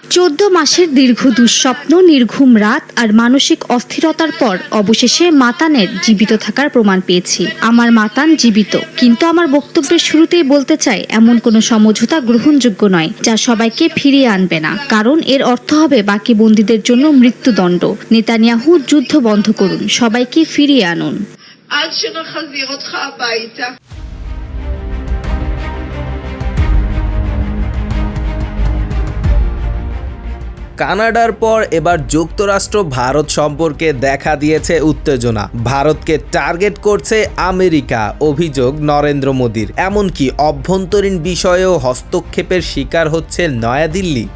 14 মাসের দীর্ঘ দুঃস্বপ্ন, নির্ঘুম রাত আর মানসিক অস্থিরতার পর অবশেষে মাতানের জীবিত থাকার প্রমাণ পেয়েছি। আমার মাতান জীবিত, কিন্তু আমার বক্তব্যের শুরুতেই বলতে চাই, এমন কোনো সমঝোতা গ্রহণযোগ্য নয় যা সবাইকে ফিরিয়ে আনবে না, কারণ এর অর্থ হবে বাকি বন্দীদের জন্য মৃত্যুদণ্ড। নেতানিয়াহু, যুদ্ধ বন্ধ করুন, সবাইকে ফিরিয়ে আনুন। কানাডার পর এবার যুক্তরাষ্ট্র ভারত সম্পর্কে দেখা দিয়েছে উত্তেজনা। ভারতকে টার্গেট করছে আমেরিকা, অভিযোগ নরেন্দ্র মোদীর। এমনকি অভ্যন্তরীণ বিষয়েও হস্তক্ষেপের শিকার হচ্ছে নয়াদিল্লি।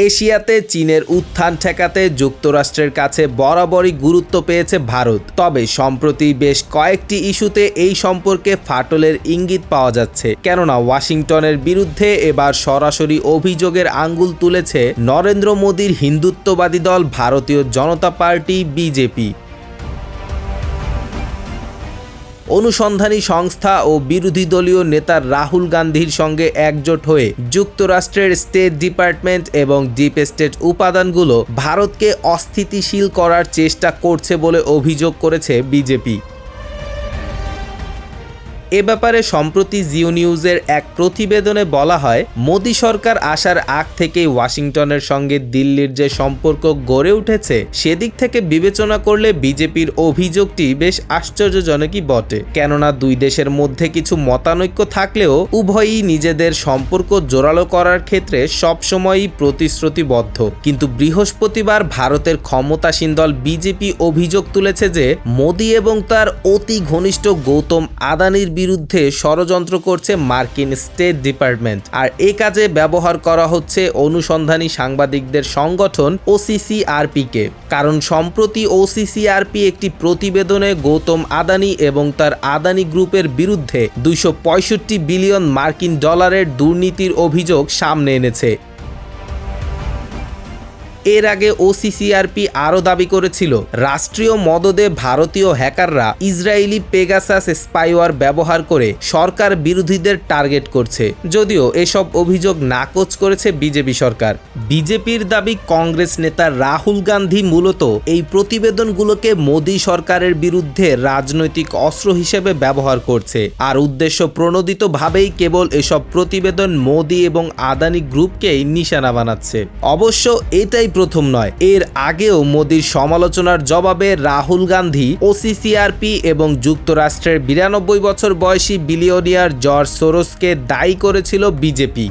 এশিয়াতে চীনের উত্থান ঠেকাতে যুক্তরাষ্ট্রের কাছে বরাবরই গুরুত্ব পেয়েছে ভারত। তবে সম্প্রতি বেশ কয়েকটি ইস্যুতে এই সম্পর্কে ফাটলের ইঙ্গিত পাওয়া যাচ্ছে, কেননা ওয়াশিংটনের বিরুদ্ধে এবার সরাসরি অভিযোগের আঙ্গুল তুলেছে নরেন্দ্র মোদীর হিন্দুত্ববাদী দল ভারতীয় জনতা পার্টি বিজেপি। অনুসন্ধানী সংস্থা ও বিরোধী দলীয় নেতা রাহুল গান্ধীর সঙ্গে একজোট হয়ে যুক্তরাষ্ট্রের স্টেট ডিপার্টমেন্ট এবং ডিপ স্টেট উপাদানগুলো ভারতকে অস্থিতিশীল করার চেষ্টা করছে বলে অভিযোগ করেছে বিজেপি। এ ব্যাপারে সম্প্রতি জিও নিউজের এক প্রতিবেদনে বলা হয়, মোদী সরকার আসার আগ থেকেই ওয়াশিংটনের সঙ্গে দিল্লির যে সম্পর্ক গড়ে উঠেছে, সেদিক থেকে বিবেচনা করলে বিজেপির অভিযোগটি বেশ আশ্চর্যজনকই বটে। কেননা দুই দেশের মধ্যে কিছু মতানৈক্য থাকলেও উভয়ই নিজেদের সম্পর্ক জোরালো করার ক্ষেত্রে সবসময়ই প্রতিশ্রুতিবদ্ধ। কিন্তু বৃহস্পতিবার ভারতের ক্ষমতাসীন দল বিজেপি অভিযোগ তুলেছে যে মোদী এবং তার অতি ঘনিষ্ঠ গৌতম আদানির বিরুদ্ধে ষড়যন্ত্র করছে মার্কিন স্টেট ডিপার্টমেন্ট। আর এই কাজে ব্যবহার করা হচ্ছে অনুসন্ধানী সাংবাদিকদের সংগঠন OCCRP কে। কারণ সম্প্রতি OCCRP একটি প্রতিবেদনে গৌতম আদানি এবং তার আদানি গ্রুপের বিরুদ্ধে 265 বিলিয়ন মার্কিন ডলারের দুর্নীতির অভিযোগ সামনে এনেছে। এর আগে OCCRP আরও দাবি করেছিল, রাষ্ট্রীয় মদদে ভারতীয় হ্যাকাররা ইসরায়েলি পেগাসাস স্পাইওয়ার ব্যবহার করে সরকার বিরোধীদের টার্গেট করছে। যদিও এসব অভিযোগ নাকচ করেছে বিজেপি সরকার। বিজেপির দাবি, কংগ্রেস নেতা রাহুল গান্ধী মূলত এই প্রতিবেদনগুলোকে মোদী সরকারের বিরুদ্ধে রাজনৈতিক অস্ত্র হিসেবে ব্যবহার করছে, আর উদ্দেশ্য প্রণোদিতভাবেই কেবল এসব প্রতিবেদন মোদী এবং আদানি গ্রুপকেই নিশানা বানাচ্ছে। অবশ্য এটাই প্রথম নয়। এর আগেও মোদীর সমালোচনার জবাবে রাহুল গান্ধী, OCCRP এবং যুক্তরাষ্ট্রের 92 বছর বয়সী বিলিয়নিয়ার জর্জ সোরোসকে দায়ী করেছিল বিজেপি।